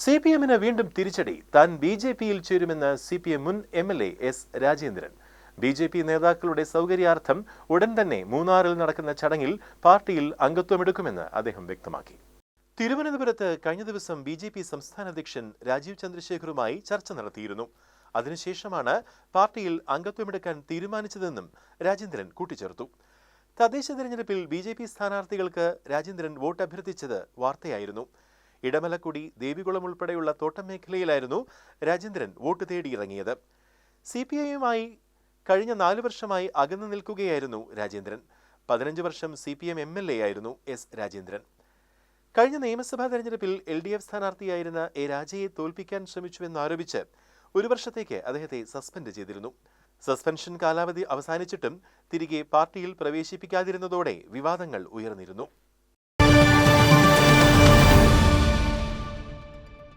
സിപിഎമ്മിന് വീണ്ടും തിരിച്ചടി. താൻ ബിജെപിയിൽ ചേരുമെന്ന് സിപിഎം മുൻ എംഎൽഎ എസ് രാജേന്ദ്രൻ. ബിജെപി നേതാക്കളുടെ സൗകര്യാർത്ഥം ഉടൻ തന്നെ മൂന്നാറിൽ നടക്കുന്ന ചടങ്ങിൽ പാർട്ടിയിൽ അംഗത്വമെടുക്കുമെന്ന് അദ്ദേഹം വ്യക്തമാക്കി. തിരുവനന്തപുരത്ത് കഴിഞ്ഞ ദിവസം ബിജെപി സംസ്ഥാന അധ്യക്ഷൻ രാജീവ് ചന്ദ്രശേഖറുമായി ചർച്ച നടത്തിയിരുന്നു. അതിനുശേഷമാണ് പാർട്ടിയിൽ അംഗത്വമെടുക്കാൻ തീരുമാനിച്ചതെന്നും രാജേന്ദ്രൻ കൂട്ടിച്ചേർത്തു. തദ്ദേശ തെരഞ്ഞെടുപ്പിൽ ബിജെപി സ്ഥാനാർത്ഥികൾക്ക് രാജേന്ദ്രൻ വോട്ട് അഭ്യർത്ഥിച്ചത് വാർത്തയായിരുന്നു. ഇടമലക്കുടി, ദേവികുളം ഉൾപ്പെടെയുള്ള തോട്ടം മേഖലയിലായിരുന്നു രാജേന്ദ്രൻ വോട്ട് തേടിയിറങ്ങിയത്. സിപിഐയുമായി കഴിഞ്ഞ 4 വർഷമായി അകന്നു നിൽക്കുകയായിരുന്നു രാജേന്ദ്രൻ. 15 വർഷം സിപിഎം എംഎൽഎ ആയിരുന്നു എസ് രാജേന്ദ്രൻ. കഴിഞ്ഞ നിയമസഭാ തെരഞ്ഞെടുപ്പിൽ എൽഡിഎഫ് സ്ഥാനാർത്ഥിയായിരുന്ന എ രാജയെ തോൽപ്പിക്കാൻ ശ്രമിച്ചുവെന്നാരോപിച്ച് 1 വർഷത്തേക്ക് അദ്ദേഹത്തെ സസ്പെൻഡ് ചെയ്തിരുന്നു. സസ്പെൻഷൻ കാലാവധി അവസാനിച്ചിട്ടും തിരികെ പാർട്ടിയിൽ പ്രവേശിപ്പിക്കാതിരുന്നതോടെ വിവാദങ്ങൾ ഉയർന്നിരുന്നു.